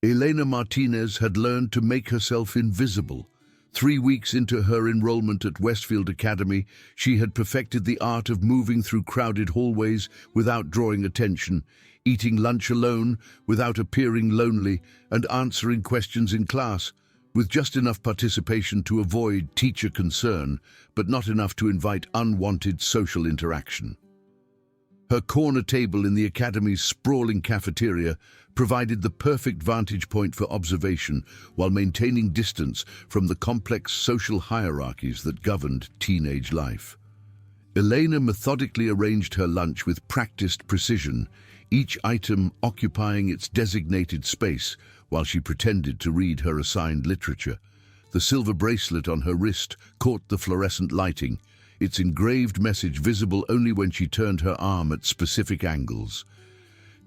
Elena Martinez had learned to make herself invisible. 3 weeks into her enrollment at Westfield Academy, she had perfected the art of moving through crowded hallways without drawing attention, eating lunch alone without appearing lonely, and answering questions in class with just enough participation to avoid teacher concern, but not enough to invite unwanted social interaction. Her corner table in the academy's sprawling cafeteria provided the perfect vantage point for observation while maintaining distance from the complex social hierarchies that governed teenage life. Elena methodically arranged her lunch with practiced precision, each item occupying its designated space while she pretended to read her assigned literature. The silver bracelet on her wrist caught the fluorescent lighting, its engraved message visible only when she turned her arm at specific angles.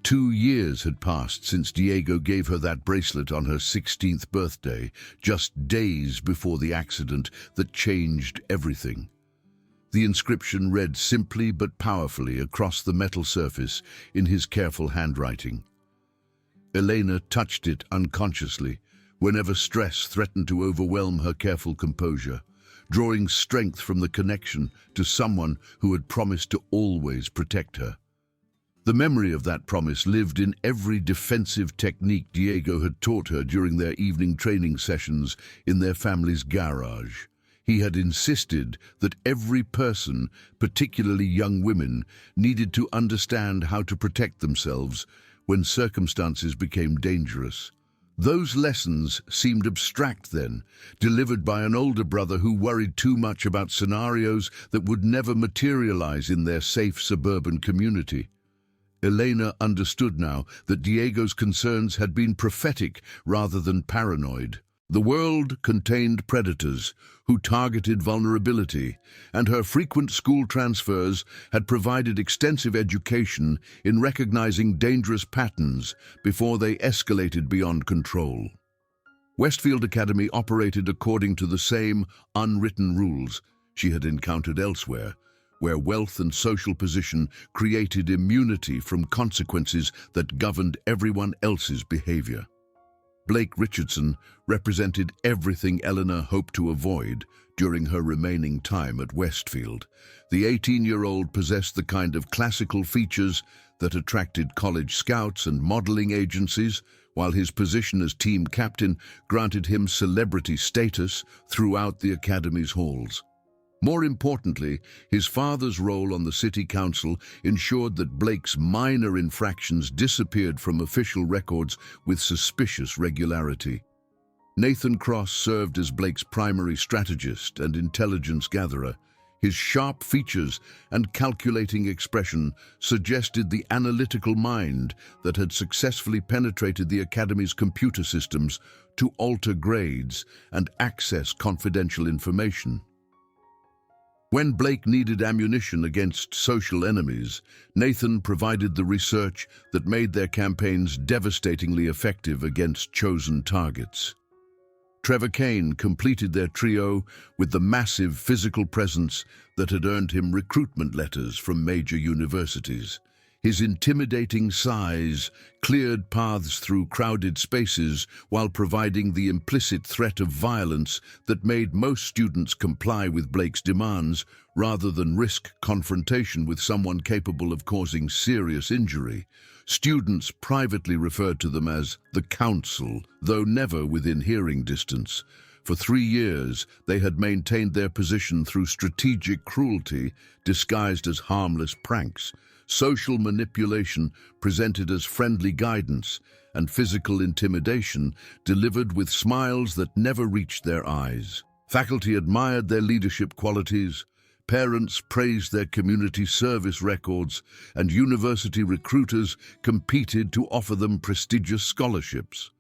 2 years had passed since Diego gave her that bracelet on her 16th birthday, just days before the accident that changed everything. The inscription read simply but powerfully across the metal surface in his careful handwriting. Elena touched it unconsciously whenever stress threatened to overwhelm her careful composure, drawing strength from the connection to someone who had promised to always protect her. The memory of that promise lived in every defensive technique Diego had taught her during their evening training sessions in their family's garage. He had insisted that every person, particularly young women, needed to understand how to protect themselves when circumstances became dangerous. Those lessons seemed abstract then, delivered by an older brother who worried too much about scenarios that would never materialize in their safe suburban community. Elena understood now that Diego's concerns had been prophetic rather than paranoid. The world contained predators who targeted vulnerability, and her frequent school transfers had provided extensive education in recognizing dangerous patterns before they escalated beyond control. Westfield Academy operated according to the same unwritten rules she had encountered elsewhere, where wealth and social position created immunity from consequences that governed everyone else's behavior. Blake Richardson represented everything Eleanor hoped to avoid during her remaining time at Westfield. The 18-year-old possessed the kind of classical features that attracted college scouts and modeling agencies, while his position as team captain granted him celebrity status throughout the academy's halls. More importantly, his father's role on the city council ensured that Blake's minor infractions disappeared from official records with suspicious regularity. Nathan Cross served as Blake's primary strategist and intelligence gatherer. His sharp features and calculating expression suggested the analytical mind that had successfully penetrated the academy's computer systems to alter grades and access confidential information. When Blake needed ammunition against social enemies, Nathan provided the research that made their campaigns devastatingly effective against chosen targets. Trevor Kane completed their trio with the massive physical presence that had earned him recruitment letters from major universities. His intimidating size cleared paths through crowded spaces while providing the implicit threat of violence that made most students comply with Blake's demands rather than risk confrontation with someone capable of causing serious injury. Students privately referred to them as the Council, though never within hearing distance. For 3 years, they had maintained their position through strategic cruelty disguised as harmless pranks, social manipulation presented as friendly guidance, and physical intimidation delivered with smiles that never reached their eyes. Faculty admired their leadership qualities, parents praised their community service records, and university recruiters competed to offer them prestigious scholarships.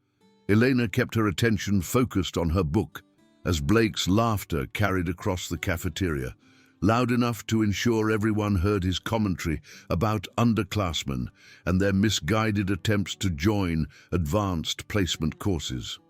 Elena kept her attention focused on her book as Blake's laughter carried across the cafeteria, loud enough to ensure everyone heard his commentary about underclassmen and their misguided attempts to join advanced placement courses.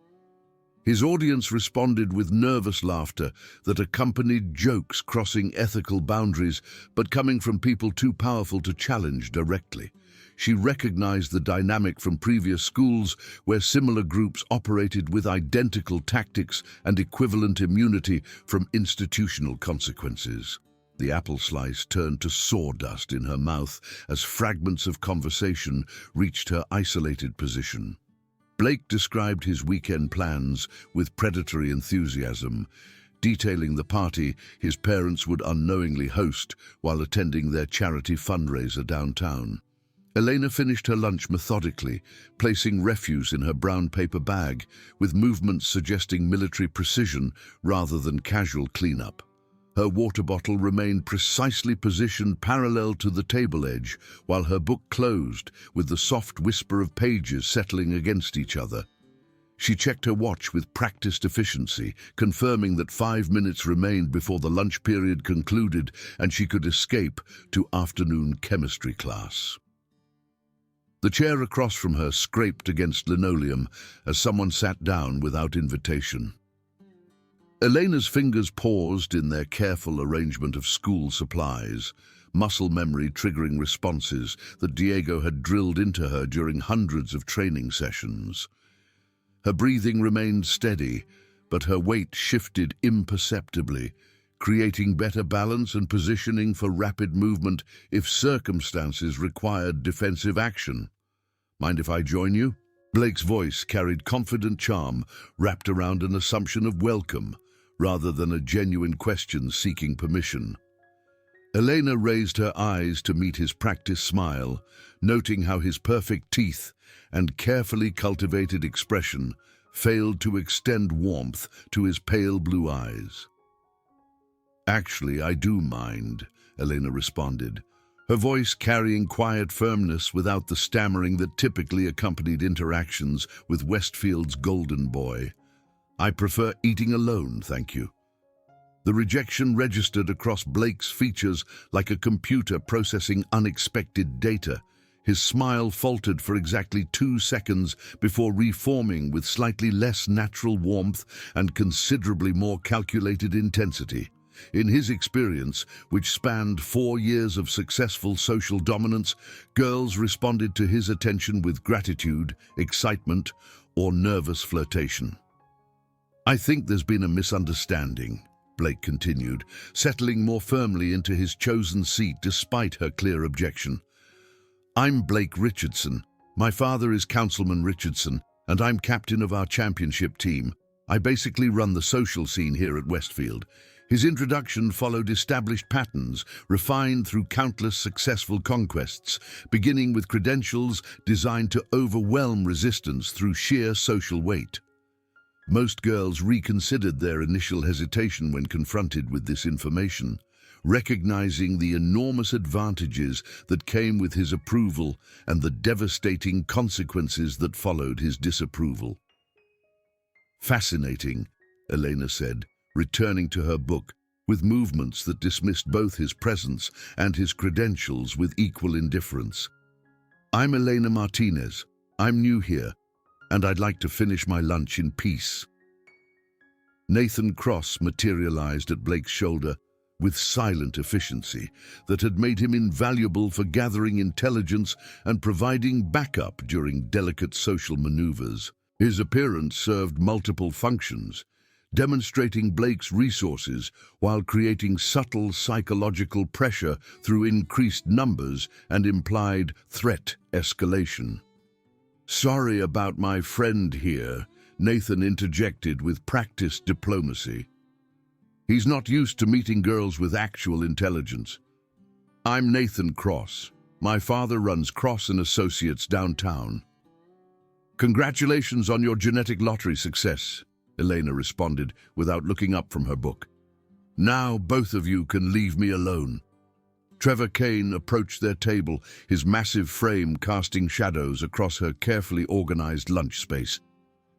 His audience responded with nervous laughter that accompanied jokes crossing ethical boundaries but coming from people too powerful to challenge directly. She recognized the dynamic from previous schools where similar groups operated with identical tactics and equivalent immunity from institutional consequences. The apple slice turned to sawdust in her mouth as fragments of conversation reached her isolated position. Blake described his weekend plans with predatory enthusiasm, detailing the party his parents would unknowingly host while attending their charity fundraiser downtown. Elena finished her lunch methodically, placing refuse in her brown paper bag, with movements suggesting military precision rather than casual cleanup. Her water bottle remained precisely positioned parallel to the table edge, while her book closed, with the soft whisper of pages settling against each other. She checked her watch with practiced efficiency, confirming that 5 minutes remained before the lunch period concluded and she could escape to afternoon chemistry class. The chair across from her scraped against linoleum as someone sat down without invitation. Elena's fingers paused in their careful arrangement of school supplies, muscle memory triggering responses that Diego had drilled into her during hundreds of training sessions. Her breathing remained steady, but her weight shifted imperceptibly, creating better balance and positioning for rapid movement if circumstances required defensive action. "Mind if I join you?" Blake's voice carried confident charm wrapped around an assumption of welcome, rather than a genuine question seeking permission. Elena raised her eyes to meet his practiced smile, noting how his perfect teeth and carefully cultivated expression failed to extend warmth to his pale blue eyes. "Actually, I do mind," Elena responded, her voice carrying quiet firmness without the stammering that typically accompanied interactions with Westfield's golden boy. "I prefer eating alone, thank you." The rejection registered across Blake's features like a computer processing unexpected data. His smile faltered for exactly 2 seconds before reforming with slightly less natural warmth and considerably more calculated intensity. In his experience, which spanned 4 years of successful social dominance, girls responded to his attention with gratitude, excitement, or nervous flirtation. "I think there's been a misunderstanding," Blake continued, settling more firmly into his chosen seat despite her clear objection. "I'm Blake Richardson. My father is Councilman Richardson, and I'm captain of our championship team. I basically run the social scene here at Westfield." His introduction followed established patterns, refined through countless successful conquests, beginning with credentials designed to overwhelm resistance through sheer social weight. Most girls reconsidered their initial hesitation when confronted with this information, recognizing the enormous advantages that came with his approval and the devastating consequences that followed his disapproval. "Fascinating," Elena said, returning to her book with movements that dismissed both his presence and his credentials with equal indifference. "I'm Elena Martinez. I'm new here, and I'd like to finish my lunch in peace." Nathan Cross materialized at Blake's shoulder with silent efficiency that had made him invaluable for gathering intelligence and providing backup during delicate social maneuvers. His appearance served multiple functions, demonstrating Blake's resources while creating subtle psychological pressure through increased numbers and implied threat escalation. "Sorry about my friend here," Nathan interjected with practiced diplomacy. "He's not used to meeting girls with actual intelligence." "I'm Nathan Cross. My father runs Cross and Associates downtown." "Congratulations on your genetic lottery success," Elena responded without looking up from her book. "Now both of you can leave me alone." Trevor Kane approached their table, his massive frame casting shadows across her carefully organized lunch space.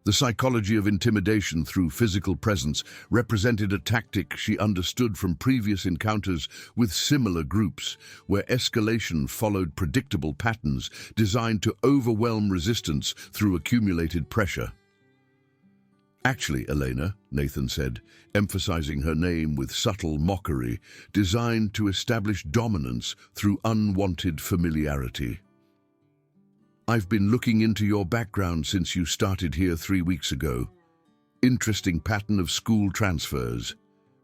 The psychology of intimidation through physical presence represented a tactic she understood from previous encounters with similar groups, where escalation followed predictable patterns designed to overwhelm resistance through accumulated pressure. "Actually, Elena," Nathan said, emphasizing her name with subtle mockery, designed to establish dominance through unwanted familiarity. I've been looking into your background since you started here 3 weeks ago. Interesting pattern of school transfers.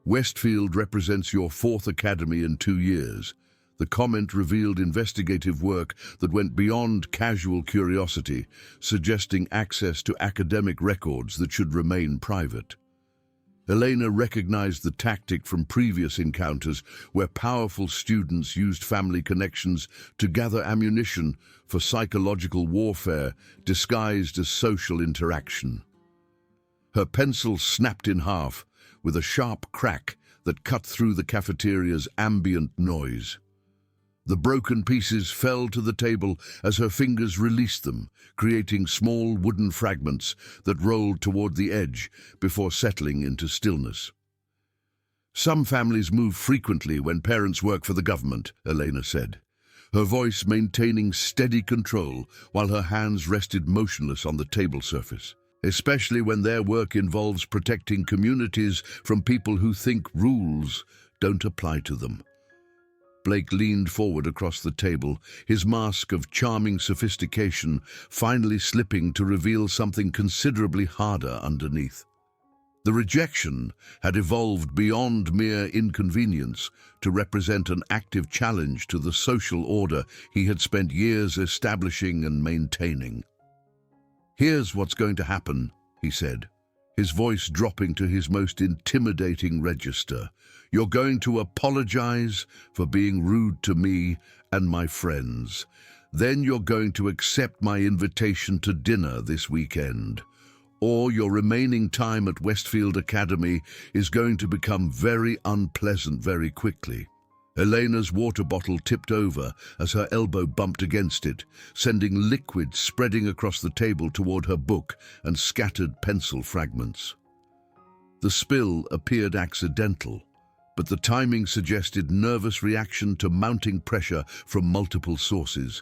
Westfield represents your fourth academy in 2 years. The comment revealed investigative work that went beyond casual curiosity, suggesting access to academic records that should remain private. Elena recognized the tactic from previous encounters where powerful students used family connections to gather ammunition for psychological warfare disguised as social interaction. Her pencil snapped in half with a sharp crack that cut through the cafeteria's ambient noise. The broken pieces fell to the table as her fingers released them, creating small wooden fragments that rolled toward the edge before settling into stillness. Some families move frequently when parents work for the government, Elena said, her voice maintaining steady control while her hands rested motionless on the table surface, especially when their work involves protecting communities from people who think rules don't apply to them. Blake leaned forward across the table, his mask of charming sophistication finally slipping to reveal something considerably harder underneath. The rejection had evolved beyond mere inconvenience to represent an active challenge to the social order he had spent years establishing and maintaining. "Here's what's going to happen," he said, his voice dropping to his most intimidating register. "You're going to apologize for being rude to me and my friends. Then you're going to accept my invitation to dinner this weekend. Or your remaining time at Westfield Academy is going to become very unpleasant very quickly." Elena's water bottle tipped over as her elbow bumped against it, sending liquid spreading across the table toward her book and scattered pencil fragments. The spill appeared accidental, but the timing suggested nervous reaction to mounting pressure from multiple sources.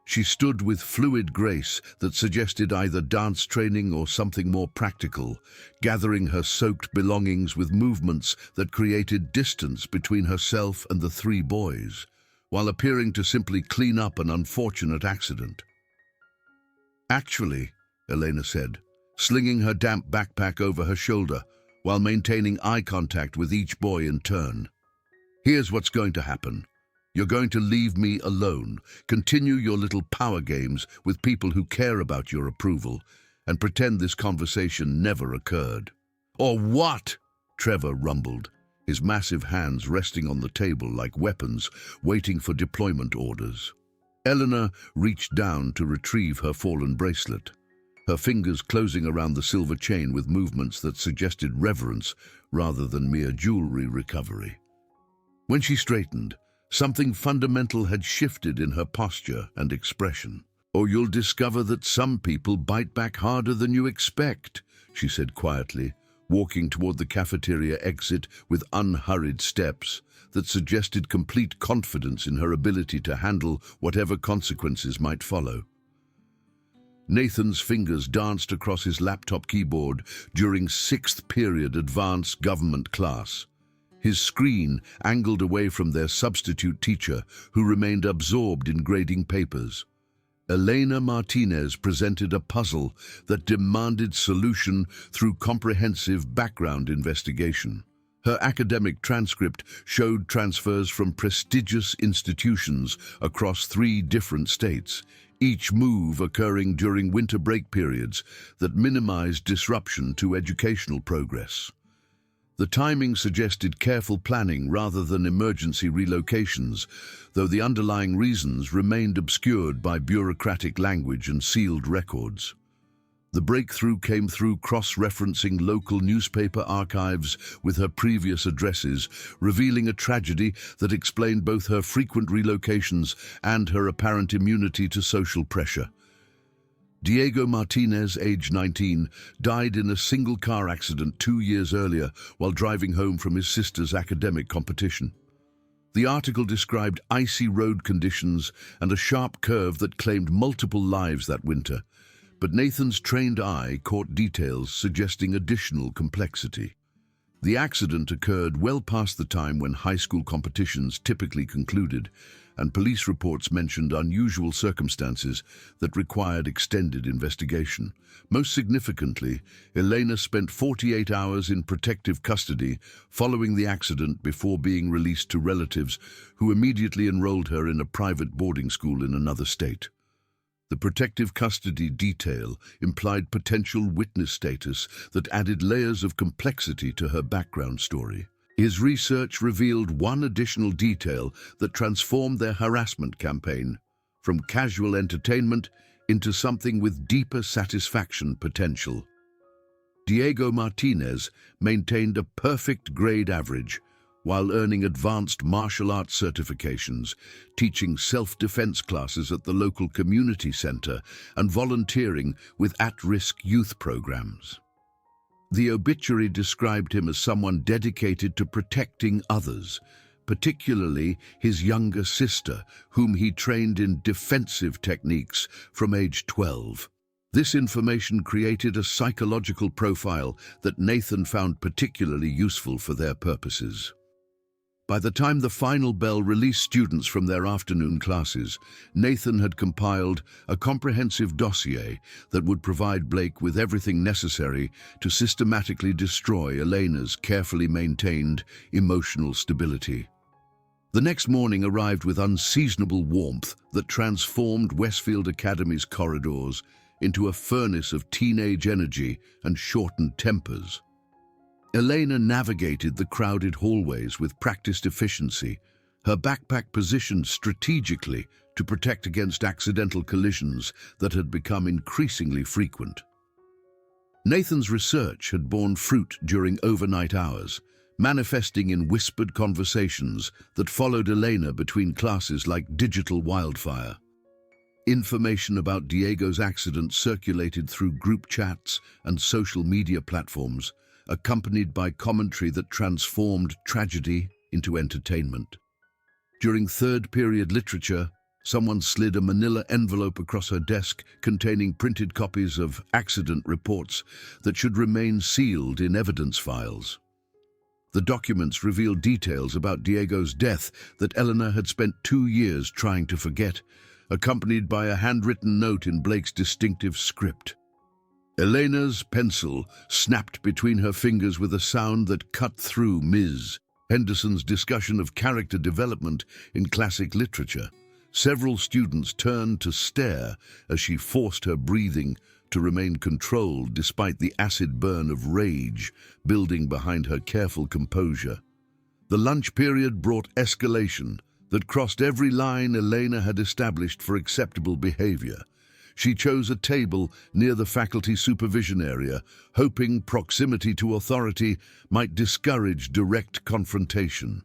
She stood with fluid grace that suggested either dance training or something more practical, gathering her soaked belongings with movements that created distance between herself and the 3 boys, while appearing to simply clean up an unfortunate accident. "Actually," Elena said, slinging her damp backpack over her shoulder, while maintaining eye contact with each boy in turn. "Here's what's going to happen. You're going to leave me alone, continue your little power games with people who care about your approval, and pretend this conversation never occurred." "Or what?" Trevor rumbled, his massive hands resting on the table like weapons, waiting for deployment orders. Eleanor reached down to retrieve her fallen bracelet, her fingers closing around the silver chain with movements that suggested reverence rather than mere jewelry recovery. When she straightened, something fundamental had shifted in her posture and expression. "Or you'll discover that some people bite back harder than you expect," she said quietly, walking toward the cafeteria exit with unhurried steps that suggested complete confidence in her ability to handle whatever consequences might follow. Nathan's fingers danced across his laptop keyboard during 6th period advanced government class, his screen angled away from their substitute teacher, who remained absorbed in grading papers. Elena Martinez presented a puzzle that demanded solution through comprehensive background investigation. Her academic transcript showed transfers from prestigious institutions across 3 different states, each move occurring during winter break periods that minimized disruption to educational progress. The timing suggested careful planning rather than emergency relocations, though the underlying reasons remained obscured by bureaucratic language and sealed records. The breakthrough came through cross-referencing local newspaper archives with her previous addresses, revealing a tragedy that explained both her frequent relocations and her apparent immunity to social pressure. Diego Martinez, age 19, died in a single car accident 2 years earlier while driving home from his sister's academic competition. The article described icy road conditions and a sharp curve that claimed multiple lives that winter, but Nathan's trained eye caught details suggesting additional complexity. The accident occurred well past the time when high school competitions typically concluded, and police reports mentioned unusual circumstances that required extended investigation. Most significantly, Elena spent 48 hours in protective custody following the accident before being released to relatives who immediately enrolled her in a private boarding school in another state. The protective custody detail implied potential witness status that added layers of complexity to her background story. His research revealed one additional detail that transformed their harassment campaign from casual entertainment into something with deeper satisfaction potential. Diego Martinez maintained a perfect grade average while earning advanced martial arts certifications, teaching self-defense classes at the local community center, and volunteering with at-risk youth programs. The obituary described him as someone dedicated to protecting others, particularly his younger sister, whom he trained in defensive techniques from age 12. This information created a psychological profile that Nathan found particularly useful for their purposes. By the time the final bell released students from their afternoon classes, Nathan had compiled a comprehensive dossier that would provide Blake with everything necessary to systematically destroy Elena's carefully maintained emotional stability. The next morning arrived with unseasonable warmth that transformed Westfield Academy's corridors into a furnace of teenage energy and shortened tempers. Elena navigated the crowded hallways with practiced efficiency, her backpack positioned strategically to protect against accidental collisions that had become increasingly frequent. Nathan's research had borne fruit during overnight hours, manifesting in whispered conversations that followed Elena between classes like digital wildfire. Information about Diego's accident circulated through group chats and social media platforms, accompanied by commentary that transformed tragedy into entertainment. During third-period literature, someone slid a manila envelope across her desk containing printed copies of accident reports that should remain sealed in evidence files. The documents revealed details about Diego's death that Eleanor had spent 2 years trying to forget, accompanied by a handwritten note in Blake's distinctive script. Elena's pencil snapped between her fingers with a sound that cut through Ms. Henderson's discussion of character development in classic literature. Several students turned to stare as she forced her breathing to remain controlled despite the acid burn of rage building behind her careful composure. The lunch period brought escalation that crossed every line Elena had established for acceptable behavior. She chose a table near the faculty supervision area, hoping proximity to authority might discourage direct confrontation.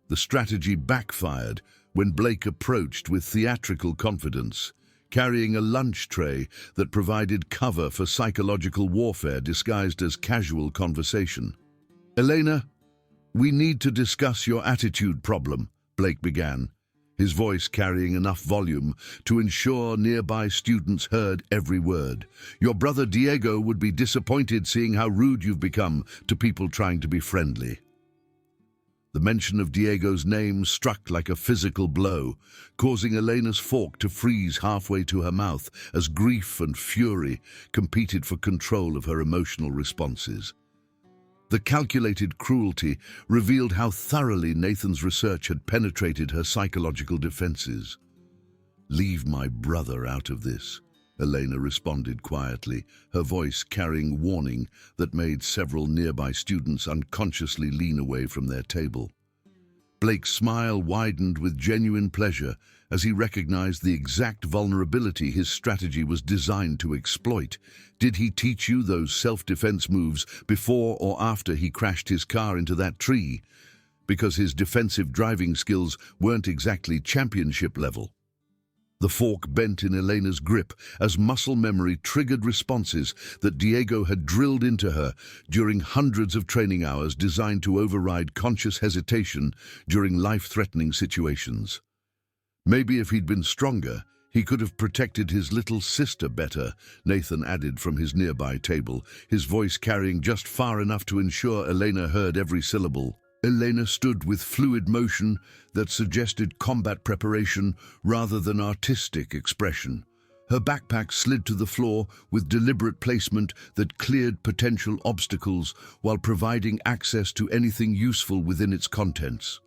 The strategy backfired when Blake approached with theatrical confidence, carrying a lunch tray that provided cover for psychological warfare disguised as casual conversation. "Elena, we need to discuss your attitude problem," Blake began, his voice carrying enough volume to ensure nearby students heard every word. "Your brother Diego would be disappointed seeing how rude you've become to people trying to be friendly." The mention of Diego's name struck like a physical blow, causing Elena's fork to freeze halfway to her mouth as grief and fury competed for control of her emotional responses. The calculated cruelty revealed how thoroughly Nathan's research had penetrated her psychological defenses. "Leave my brother out of this," Elena responded quietly, her voice carrying warning that made several nearby students unconsciously lean away from their table. Blake's smile widened with genuine pleasure as he recognized the exact vulnerability his strategy was designed to exploit. "Did he teach you those self-defense moves before or after he crashed his car into that tree? Because his defensive driving skills weren't exactly championship level." The fork bent in Elena's grip as muscle memory triggered responses that Diego had drilled into her during hundreds of training hours designed to override conscious hesitation during life-threatening situations. Maybe if he'd been stronger, He could have protected his little sister better, Nathan added from his nearby table, his voice carrying just far enough to ensure Elena heard every syllable. Elena stood with fluid motion that suggested combat preparation rather than artistic expression. Her backpack slid to the floor with deliberate placement that cleared potential obstacles while providing access to anything useful within its contents.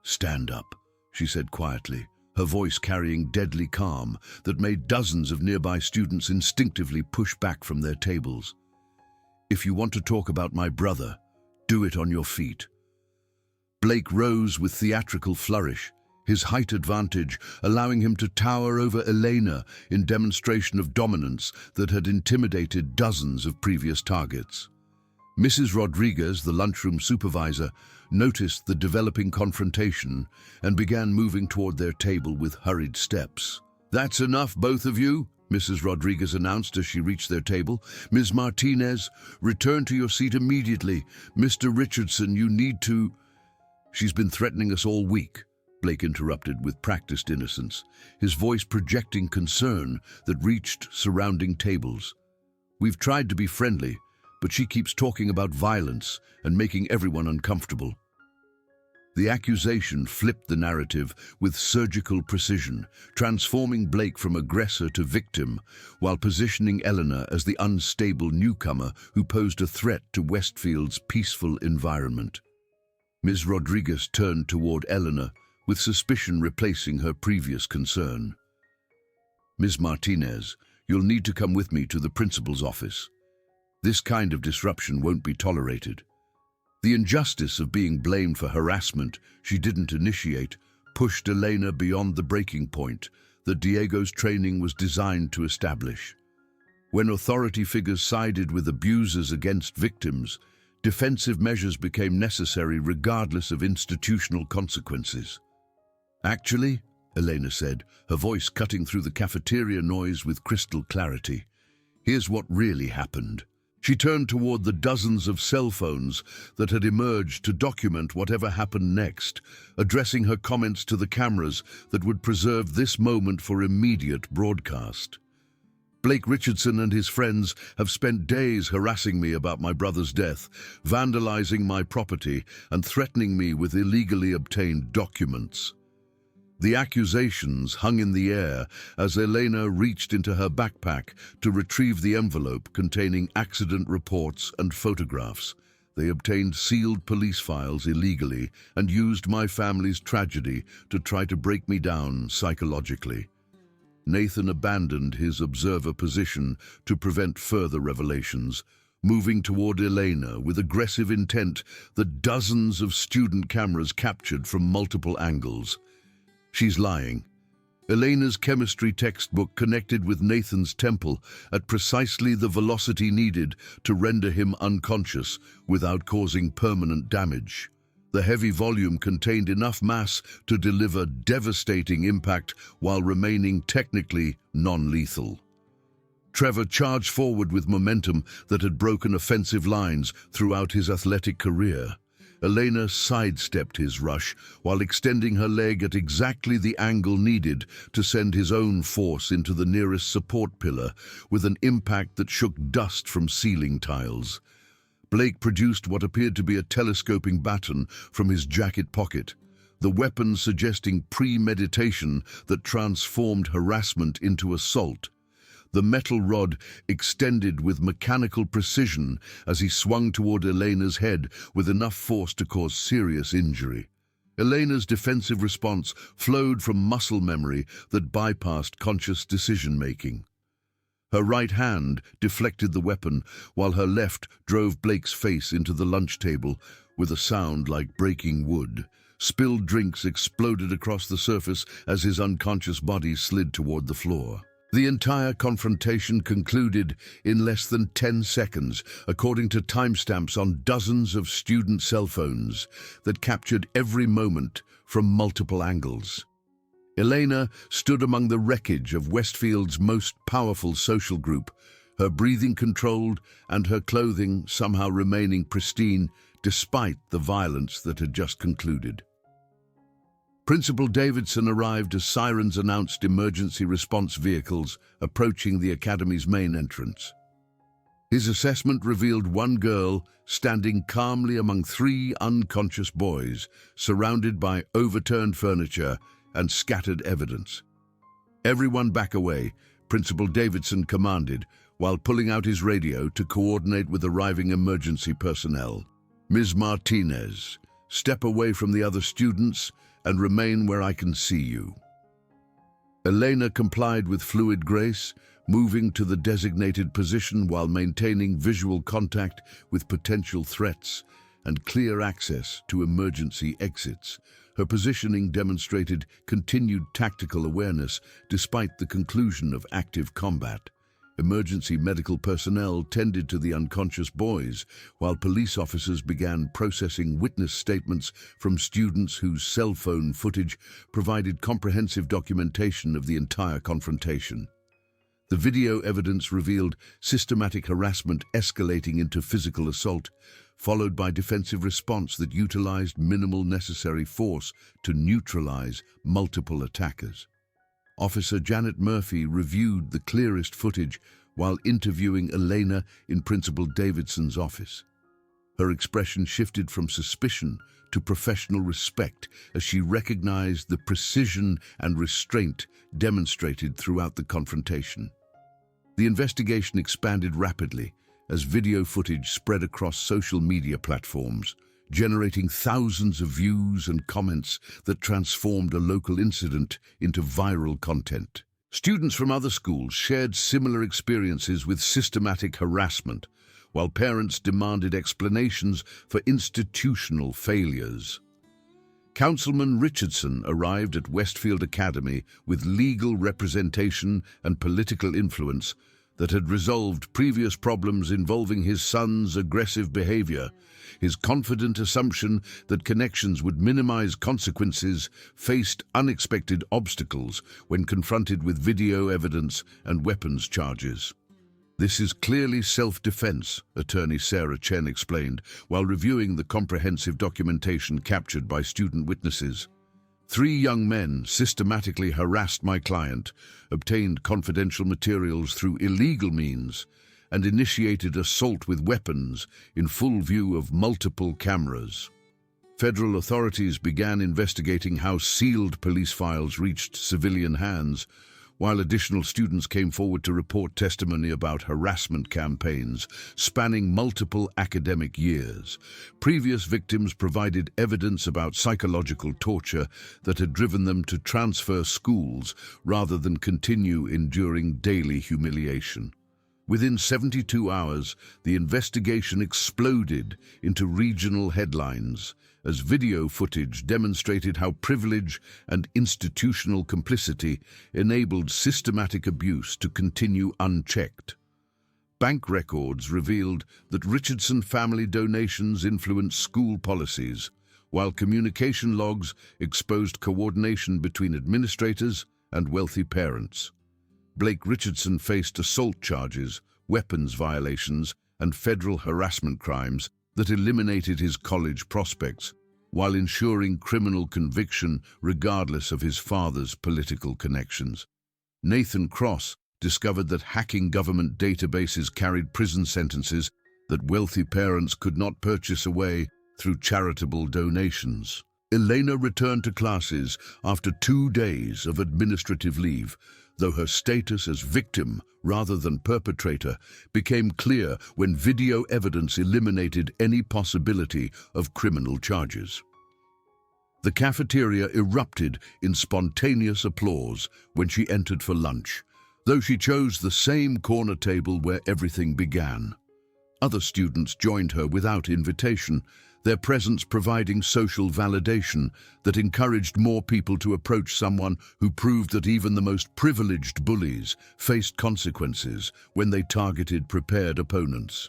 "Stand up," she said quietly, her voice carrying deadly calm that made dozens of nearby students instinctively push back from their tables. "If you want to talk about my brother, do it on your feet." Blake rose with theatrical flourish, his height advantage allowing him to tower over Elena in demonstration of dominance that had intimidated dozens of previous targets. Mrs. Rodriguez, the lunchroom supervisor, noticed the developing confrontation and began moving toward their table with hurried steps. "That's enough, both of you," Mrs. Rodriguez announced as she reached their table. "Ms. Martinez, return to your seat immediately. Mr. Richardson, you need to—" "She's been threatening us all week," Blake interrupted with practiced innocence, his voice projecting concern that reached surrounding tables. "We've tried to be friendly, but she keeps talking about violence and making everyone uncomfortable." The accusation flipped the narrative with surgical precision, transforming Blake from aggressor to victim, while positioning Eleanor as the unstable newcomer who posed a threat to Westfield's peaceful environment. Ms. Rodriguez turned toward Eleanor, with suspicion replacing her previous concern. "Ms. Martinez, you'll need to come with me to the principal's office. This kind of disruption won't be tolerated." The injustice of being blamed for harassment she didn't initiate pushed Elena beyond the breaking point that Diego's training was designed to establish. When authority figures sided with abusers against victims, defensive measures became necessary regardless of institutional consequences. "Actually," Elena said, her voice cutting through the cafeteria noise with crystal clarity, "here's what really happened." She turned toward the dozens of cell phones that had emerged to document whatever happened next, addressing her comments to the cameras that would preserve this moment for immediate broadcast. "Blake Richardson and his friends have spent days harassing me about my brother's death, vandalizing my property, and threatening me with illegally obtained documents." The accusations hung in the air as Elena reached into her backpack to retrieve the envelope containing accident reports and photographs. They obtained sealed police files illegally and used my family's tragedy to try to break me down psychologically. Nathan abandoned his observer position to prevent further revelations, moving toward Elena with aggressive intent that dozens of student cameras captured from multiple angles. "She's lying." Elena's chemistry textbook connected with Nathan's temple at precisely the velocity needed to render him unconscious without causing permanent damage. The heavy volume contained enough mass to deliver devastating impact while remaining technically non-lethal. Trevor charged forward with momentum that had broken offensive lines throughout his athletic career. Elena sidestepped his rush while extending her leg at exactly the angle needed to send his own force into the nearest support pillar with an impact that shook dust from ceiling tiles. Blake produced what appeared to be a telescoping baton from his jacket pocket, the weapon suggesting premeditation that transformed harassment into assault. The metal rod extended with mechanical precision as he swung toward Elena's head with enough force to cause serious injury. Elena's defensive response flowed from muscle memory that bypassed conscious decision-making. Her right hand deflected the weapon, while her left drove Blake's face into the lunch table with a sound like breaking wood. Spilled drinks exploded across the surface as his unconscious body slid toward the floor. The entire confrontation concluded in less than 10 seconds, according to timestamps on dozens of student cell phones that captured every moment from multiple angles. Elena stood among the wreckage of Westfield's most powerful social group, her breathing controlled and her clothing somehow remaining pristine despite the violence that had just concluded. Principal Davidson arrived as sirens announced emergency response vehicles approaching the academy's main entrance. His assessment revealed one girl standing calmly among three unconscious boys, surrounded by overturned furniture and scattered evidence. "Everyone back away," Principal Davidson commanded, while pulling out his radio to coordinate with arriving emergency personnel. "Ms. Martinez, step away from the other students and remain where I can see you." Elena complied with fluid grace, moving to the designated position while maintaining visual contact with potential threats and clear access to emergency exits. Her positioning demonstrated continued tactical awareness despite the conclusion of active combat. Emergency medical personnel tended to the unconscious boys, while police officers began processing witness statements from students whose cell phone footage provided comprehensive documentation of the entire confrontation. The video evidence revealed systematic harassment escalating into physical assault, followed by defensive response that utilized minimal necessary force to neutralize multiple attackers. Officer Janet Murphy reviewed the clearest footage while interviewing Elena in Principal Davidson's office. Her expression shifted from suspicion to professional respect as she recognized the precision and restraint demonstrated throughout the confrontation. The investigation expanded rapidly as video footage spread across social media platforms, generating thousands of views and comments that transformed a local incident into viral content. Students from other schools shared similar experiences with systematic harassment, while parents demanded explanations for institutional failures. Councilman Richardson arrived at Westfield Academy with legal representation and political influence that had resolved previous problems involving his son's aggressive behavior. His confident assumption that connections would minimize consequences faced unexpected obstacles when confronted with video evidence and weapons charges. "This is clearly self-defense," Attorney Sarah Chen explained, while reviewing the comprehensive documentation captured by student witnesses. "Three young men systematically harassed my client, obtained confidential materials through illegal means, and initiated assault with weapons in full view of multiple cameras." Federal authorities began investigating how sealed police files reached civilian hands, while additional students came forward to report testimony about harassment campaigns spanning multiple academic years. Previous victims provided evidence about psychological torture that had driven them to transfer schools rather than continue enduring daily humiliation. Within 72 hours, the investigation exploded into regional headlines as video footage demonstrated how privilege and institutional complicity enabled systematic abuse to continue unchecked. Bank records revealed that Richardson family donations influenced school policies, while communication logs exposed coordination between administrators and wealthy parents. Blake Richardson faced assault charges, weapons violations, and federal harassment crimes that eliminated his college prospects, while ensuring criminal conviction regardless of his father's political connections. Nathan Cross discovered that hacking government databases carried prison sentences that wealthy parents could not purchase away through charitable donations. Elena returned to classes after 2 days of administrative leave, though her status as victim rather than perpetrator became clear when video evidence eliminated any possibility of criminal charges. The cafeteria erupted in spontaneous applause when she entered for lunch, though she chose the same corner table where everything began. Other students joined her without invitation, their presence providing social validation that encouraged more people to approach someone who proved that even the most privileged bullies faced consequences when they targeted prepared opponents.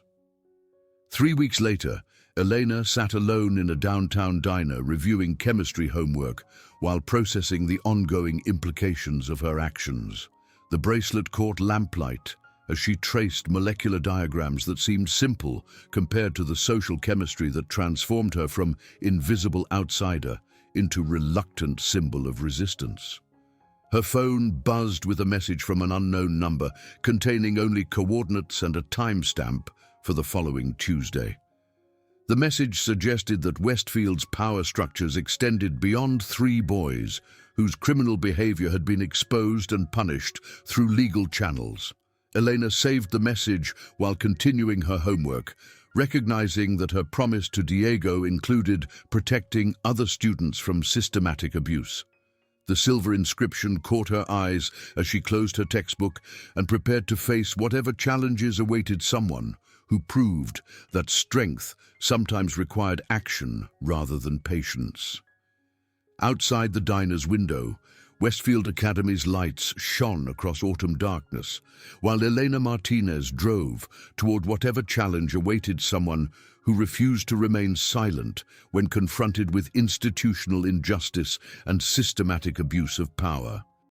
3 weeks later, Elena sat alone in a downtown diner reviewing chemistry homework while processing the ongoing implications of her actions. The bracelet caught lamplight as she traced molecular diagrams that seemed simple compared to the social chemistry that transformed her from invisible outsider into reluctant symbol of resistance. Her phone buzzed with a message from an unknown number containing only coordinates and a timestamp for the following Tuesday. The message suggested that Westfield's power structures extended beyond 3 boys whose criminal behavior had been exposed and punished through legal channels. Elena saved the message while continuing her homework, recognizing that her promise to Diego included protecting other students from systematic abuse. The silver inscription caught her eyes as she closed her textbook and prepared to face whatever challenges awaited someone who proved that strength sometimes required action rather than patience. Outside the diner's window, Westfield Academy's lights shone across autumn darkness, while Elena Martinez drove toward whatever challenge awaited someone who refused to remain silent when confronted with institutional injustice and systematic abuse of power.